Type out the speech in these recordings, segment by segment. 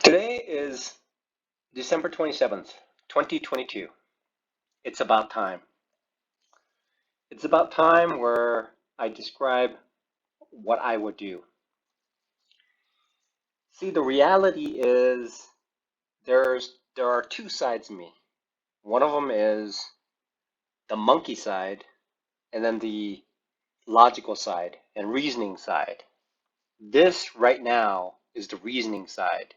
Today is December 27th, 2022. It's about time. It's about time where I describe what I would do. See, the reality is there are two sides of me. One of them is the monkey side, and then the logical side and reasoning side. This right now is the reasoning side.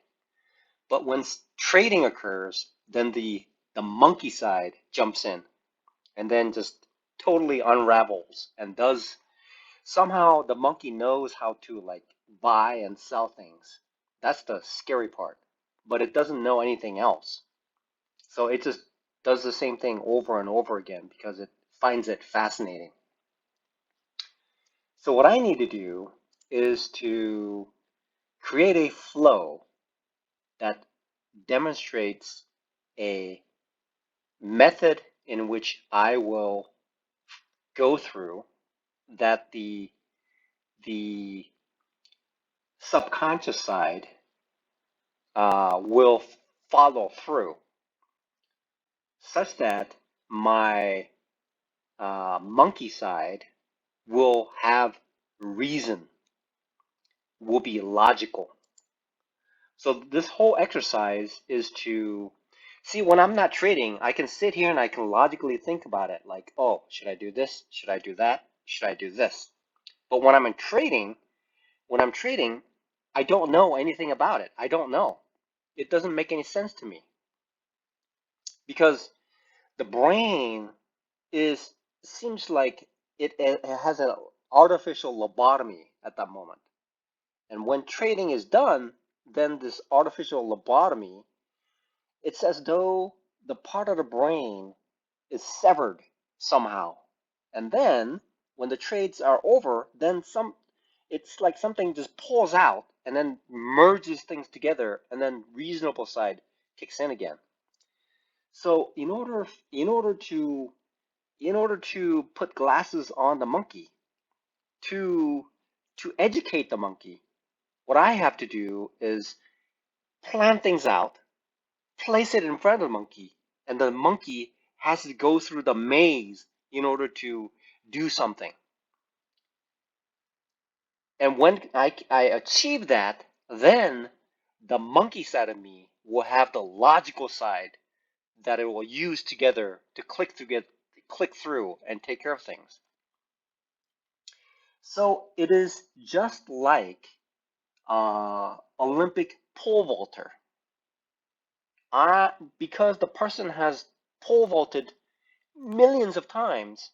But when trading occurs, then the monkey side jumps in and then just totally unravels and does somehow the monkey knows how to like buy and sell things. That's the scary part. But it doesn't know anything else. So it just does the same thing over and over again because it finds it fascinating. So what I need to do is to create a flow that demonstrates a method in which I will go through that the subconscious side will follow through, such that my monkey side will have reason, will be logical. So this whole exercise is to see when I'm not trading, I can sit here and I can logically think about it like, oh, should I do this? Should I do that? Should I do this? But when I'm trading, I don't know anything about it. I don't know. It doesn't make any sense to me because the brain is seems like it has an artificial lobotomy at that moment. And when trading is done, then this artificial lobotomy, it's as though the part of the brain is severed somehow. And then when the trades are over, then it's like something just pulls out and then merges things together and then reasonable side kicks in again. So in order to put glasses on the monkey, to educate the monkey, what I have to do is plan things out, place it in front of the monkey, and the monkey has to go through the maze in order to do something. And when I achieve that, then the monkey side of me will have the logical side that it will use together to click through and take care of things. So it is just like Olympic pole vaulter. Because the person has pole vaulted millions of times,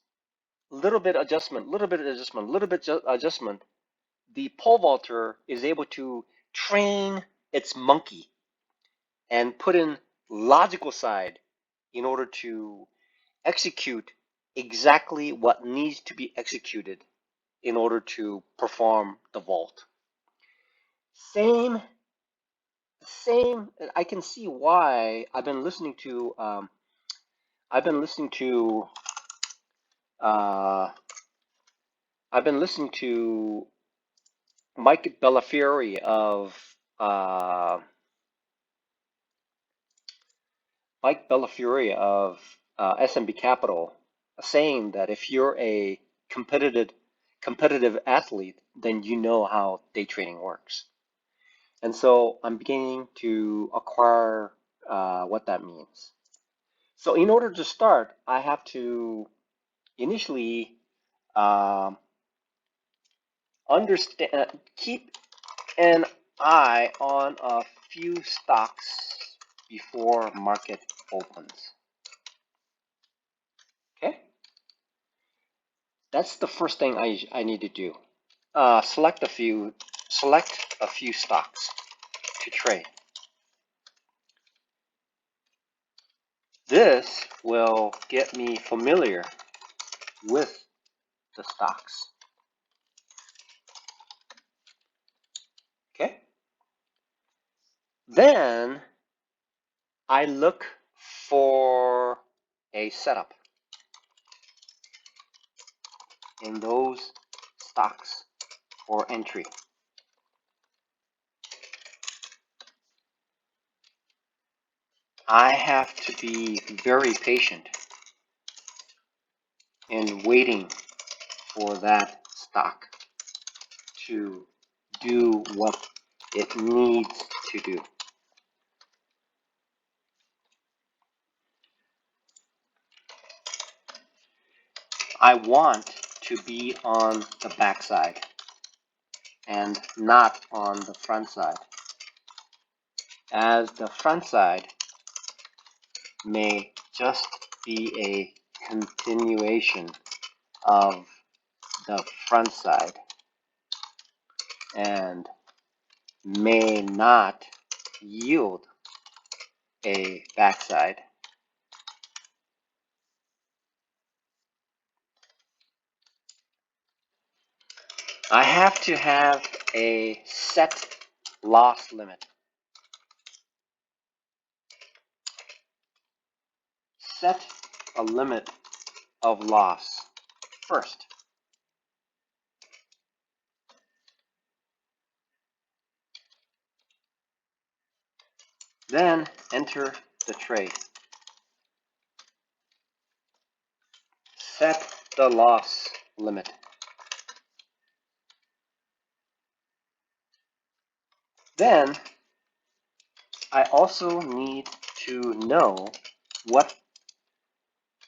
little bit adjustment, little bit adjustment, little bit adjustment, the pole vaulter is able to train its monkey and put in logical side in order to execute exactly what needs to be executed in order to perform the vault. Same, same. I can see why I've been listening to, uh, I've been listening to Mike Bellafiore of uh, Mike Bellafiore of SMB Capital saying that if you're a competitive athlete, then you know how day trading works. And so I'm beginning to acquire what that means. So in order to start, I have to initially um, understand, keep an eye on a few stocks before market opens. Okay, that's the first thing I need to do. Select a few stocks to trade. This will get me familiar with the stocks. Okay, then I look for a setup in those stocks for entry. I have to be very patient in waiting for that stock to do what it needs to do. I want to be on the back side and not on the front side, as the front side may just be a continuation of the front side and may not yield a backside. I have to have a set loss limit. Set a limit of loss first. Then enter the trade. Set the loss limit. Then I also need to know what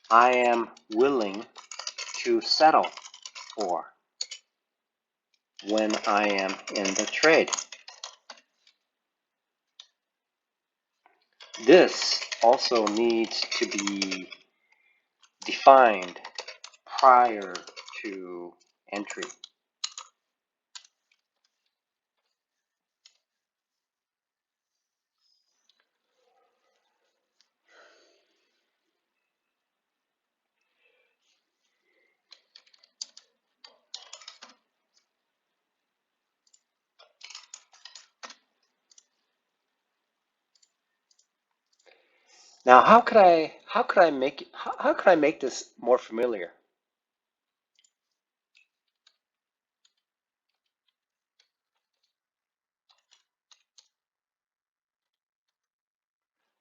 I am willing to settle for when I am in the trade. This also needs to be defined prior to entry. Now, how could I make this more familiar?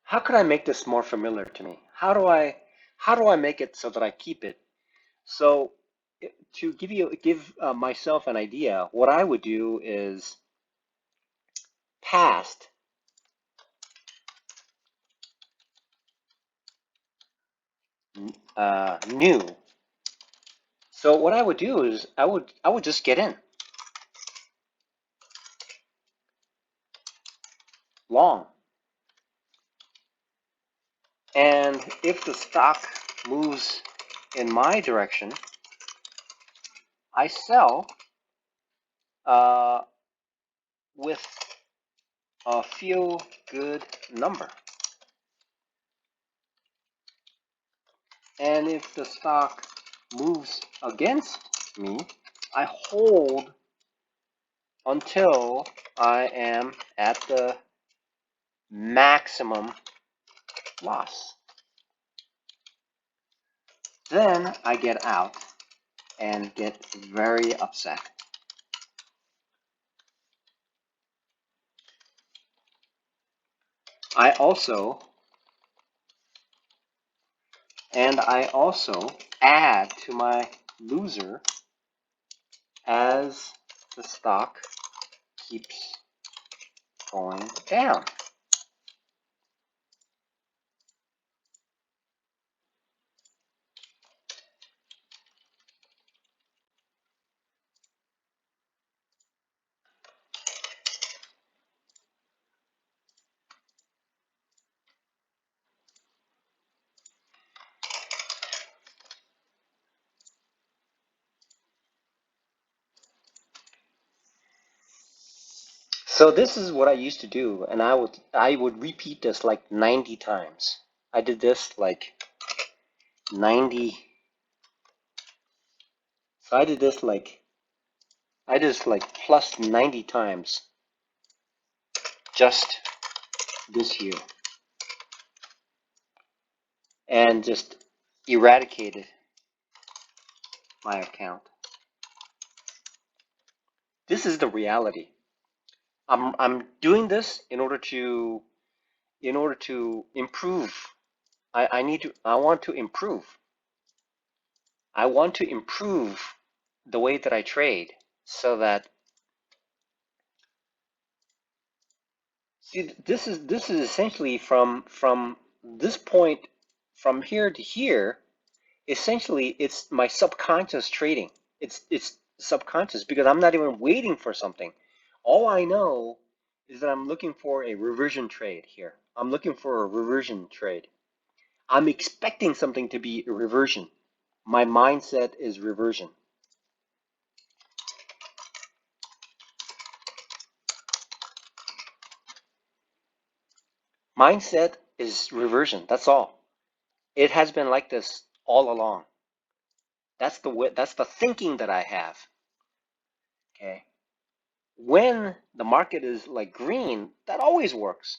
How could I make this more familiar to me? How do I make it so that I keep it? So to give myself an idea, what I would do is past new. So what I would do is I would just get in long, and if the stock moves in my direction, I sell with a feel good number. And if the stock moves against me, I hold until I am at the maximum loss. Then I get out and get very upset. I also add to my loser as the stock keeps going down. So this is what I used to do, and I would repeat this like 90 times. I did this like 90. So I did this like plus 90 times just this year, and just eradicated my account. This is the reality. I'm doing this in order to in order to improve. I want to improve. I want to improve the way that I trade so that, see, this is essentially from this point, from here to here. Essentially, it's my subconscious trading. It's subconscious because I'm not even waiting for something. All I know is that I'm looking for a reversion trade here. I'm looking for a reversion trade. I'm expecting something to be a reversion. My mindset is reversion. Mindset is reversion. That's all. It has been like this all along. That's the way, that's the thinking that I have. Okay. When the market is like green, that always works.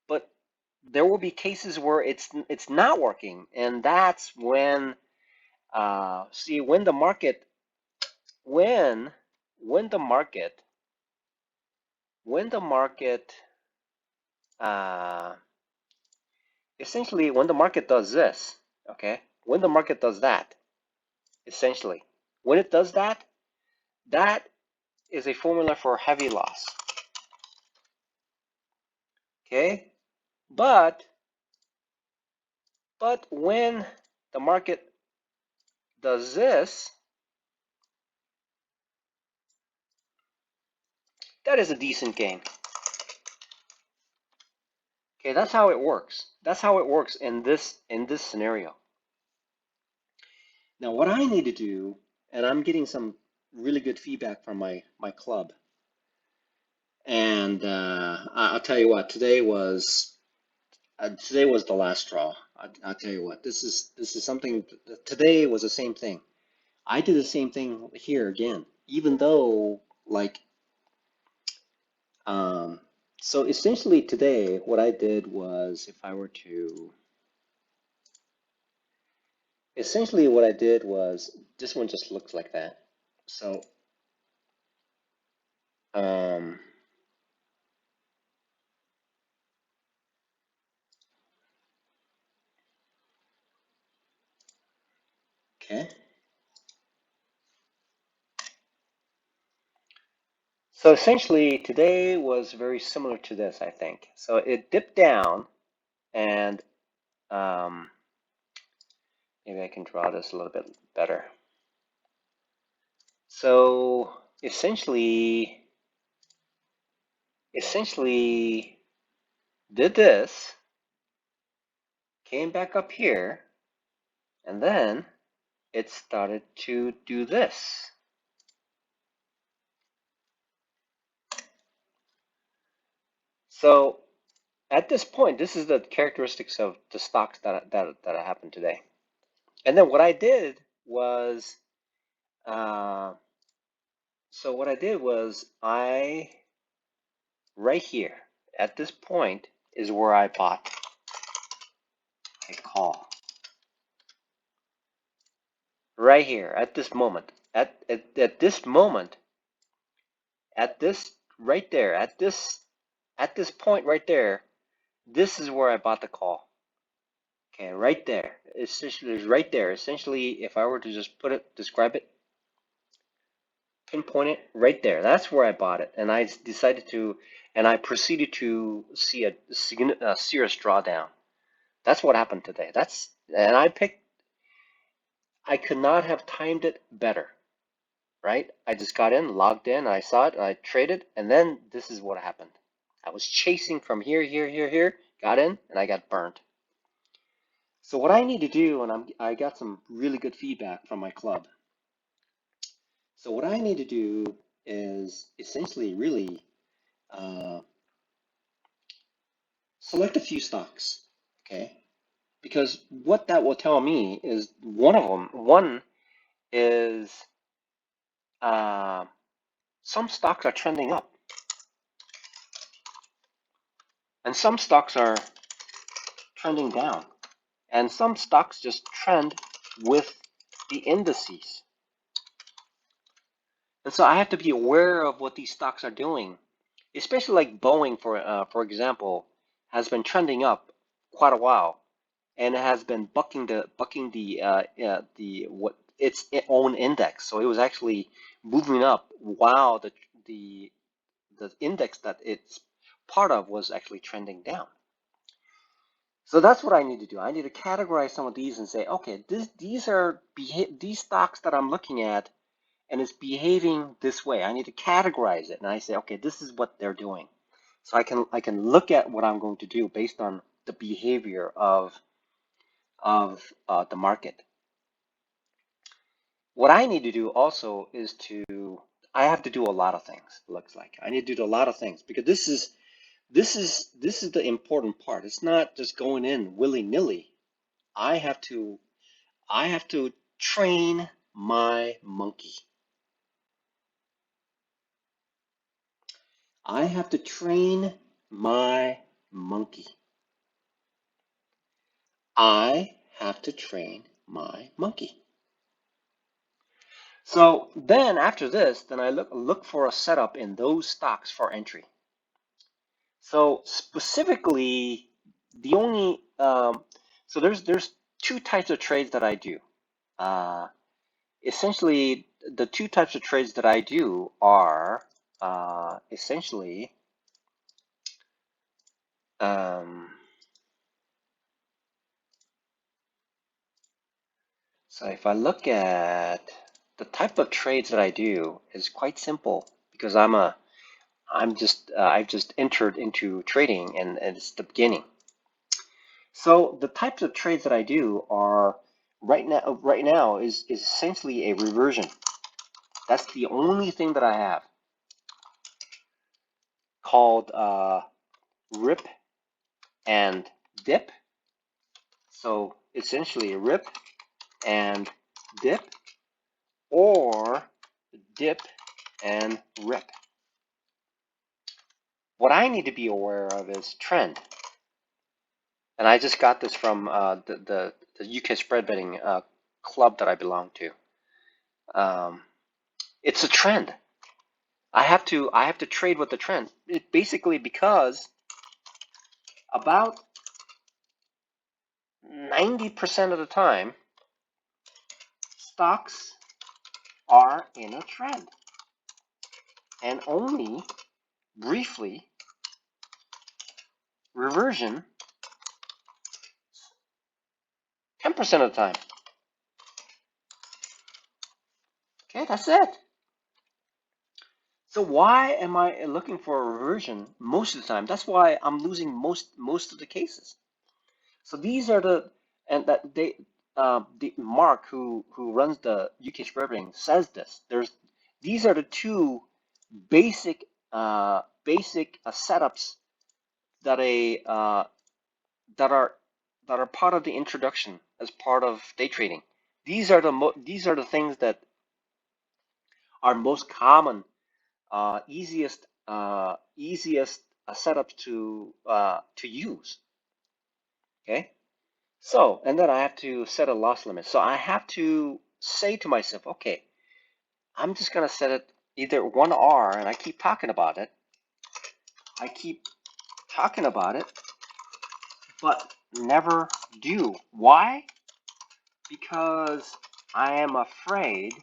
But there will be cases where it's not working, and that's when see when the market when the market when the market uh, essentially when the market does this, okay, when the market does that, essentially when it does that, that is a formula for heavy loss. Okay, but when the market does this, that is a decent gain. Okay, that's how it works. That's how it works in this scenario. Now, what I need to do, and I'm getting some really good feedback from my club, and I'll tell you what, today was the last straw. I'll tell you what, this is something. Today was the same thing. I did the same thing here again, even though like so essentially today what I did was, if I were to, essentially what I did was, this one just looks like that. So um okay. So essentially today was very similar to this, I think. So it dipped down, and maybe I can draw this a little bit better. So essentially did this, came back up here, and then it started to do this. So at this point, this is the characteristics of the stocks that happened today. And then what I did was, so what I did was right here at this point is where I bought a call. Right here at this moment, at this moment, at this right there, at this point right there, this is where I bought the call. Okay, right there. Essentially, right there. Essentially, if I were to just describe it, pinpoint it right there. That's where I bought it, and I decided to, and I proceeded to see a serious drawdown. That's what happened today. And I could not have timed it better, right? I just got in, logged in, I saw it, I traded, and then this is what happened. I was chasing from here, got in, and I got burned. So what I need to do, and I got some really good feedback from my club. So what I need to do is essentially really select a few stocks, okay? Because what that will tell me is one is some stocks are trending up, and some stocks are trending down, and some stocks just trend with the indices. And so I have to be aware of what these stocks are doing, especially like Boeing, for example, has been trending up quite a while, and it has been bucking the what its own index. So it was actually moving up while the index that it's part of was actually trending down. So that's what I need to do. I need to categorize some of these and say, okay, these stocks that I'm looking at, and it's behaving this way. I need to categorize it, and I say, okay, this is what they're doing. So I can look at what I'm going to do based on the behavior of the market. What I need to do also is I have to do a lot of things. It looks like I need to do a lot of things because this is the important part. It's not just going in willy-nilly. I have to train my monkey. I have to train my monkey. I have to train my monkey. So then after this, then I look for a setup in those stocks for entry. So specifically, the only so there's two types of trades that I do. Essentially, the two types of trades that I do are essentially so if I look at the type of trades that I do is quite simple because I've just entered into trading and it's the beginning. So the types of trades that I do are right now is essentially a reversion. That's the only thing that I have called rip and dip. So essentially rip and dip or dip and rip. What I need to be aware of is trend. And I just got this from the UK spread betting club that I belong to. It's a trend. I have to trade with the trend. It basically because about 90% of the time, stocks are in a trend, and only briefly reversion 10% of the time. Okay, that's it. So why am I looking for a reversion most of the time? That's why I'm losing most of the cases. So these are and that the Mark who runs the UK spread betting says this. These are the two basic setups that that are part of the introduction as part of day trading. These are the things that are most common, easiest setups to use. Okay. So, and then I have to set a loss limit. So I have to say to myself, okay, I'm just going to set it either 1R, and I keep talking about it. I keep talking about it, but never do. Why? Because I am afraid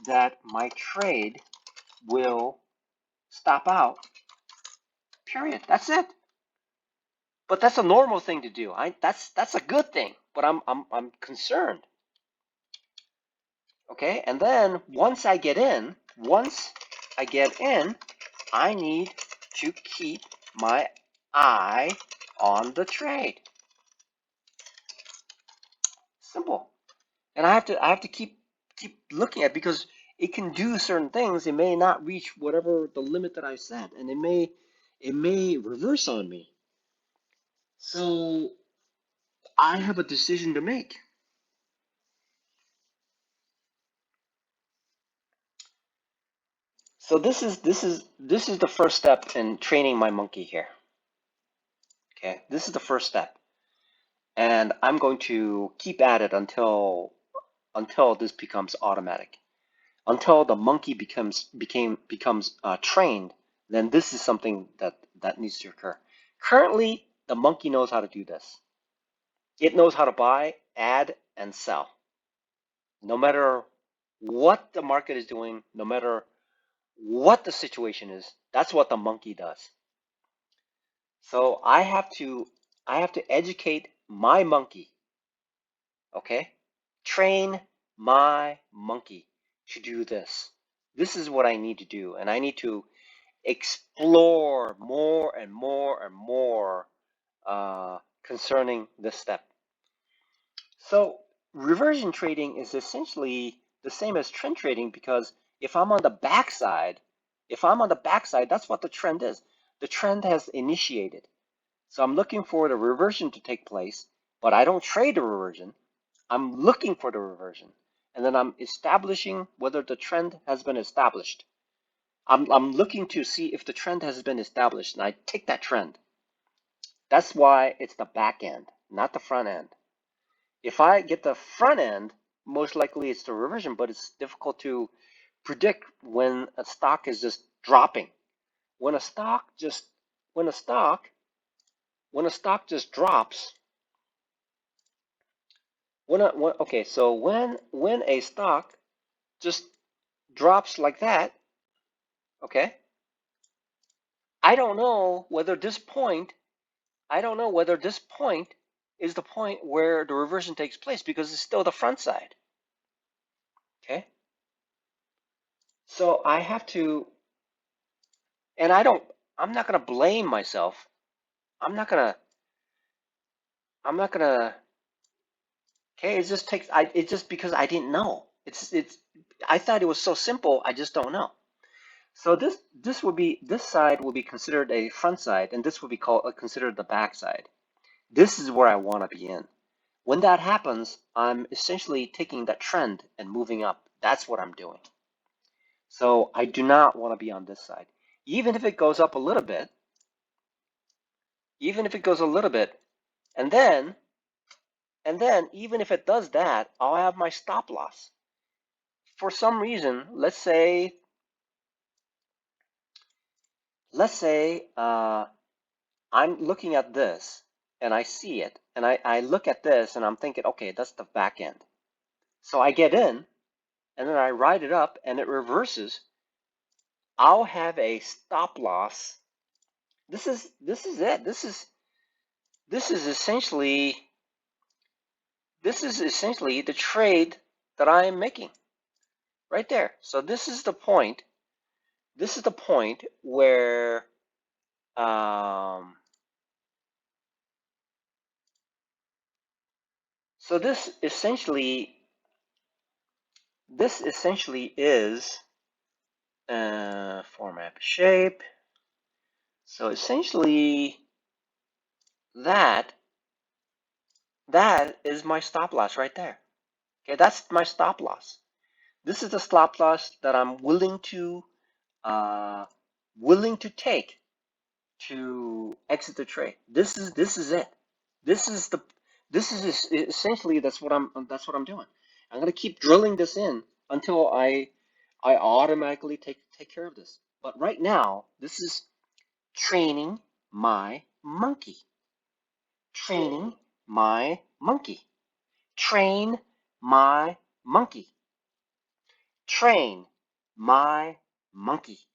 that my trade will stop out. Period. That's it. But that's a normal thing to do. That's a good thing. But I'm concerned. Okay, and then once I get in, I need to keep my eye on the trade. Simple. And I have to keep looking at it because it can do certain things. It may not reach whatever the limit that I set, and it may reverse on me. So I have a decision to make. So this is the first step in training my monkey here. Okay, this is the first step, and I'm going to keep at it until this becomes automatic. Until the monkey becomes trained, then this is something that needs to occur. Currently, the monkey knows how to do this. It knows how to buy, add, and sell. No matter what the market is doing, no matter what the situation is, that's what the monkey does. So I have to educate my monkey, okay? Train my monkey to do this. This is what I need to do, and I need to explore more and more and more concerning this step. So reversion trading is essentially the same as trend trading, because if I'm on the backside, that's what the trend is. The trend has initiated. So I'm looking for the reversion to take place, but I don't trade the reversion. I'm looking for the reversion. And then I'm establishing whether the trend has been established. I'm looking to see if the trend has been established, and I take that trend. That's why it's the back end, not the front end. If I get the front end, most likely it's the reversion, but it's difficult to predict when a stock is just dropping. When a stock just drops, when a stock just drops like that, okay, I don't know whether this point is the point where the reversion takes place, because it's still the front side. Okay. So I have to, and I'm not gonna blame myself. I'm not gonna, okay, it's just because I didn't know. I thought it was so simple, I just don't know. So this side will be considered a front side, and this will be considered the back side. This is where I want to be in. When that happens, I'm essentially taking that trend and moving up. That's what I'm doing. So I do not want to be on this side. Even if it goes up a little bit, and then even if it does that, I'll have my stop loss. For some reason, let's say I'm looking at this and I see it, and I look at this and I'm thinking, okay, that's the back end. So I get in, and then I ride it up and it reverses. I'll have a stop loss. This is it. This is essentially the trade that I am making right there. So this is the point. This is the point where so this essentially is format shape. So essentially that is my stop loss right there. Okay, that's my stop loss. This is the stop loss that I'm willing to take to exit the trade. This is it. This is essentially that's what I'm doing. I'm gonna keep drilling this in until I automatically take care of this. But right now, this is training my monkey. Training my monkey. Train my monkey. Train my monkey.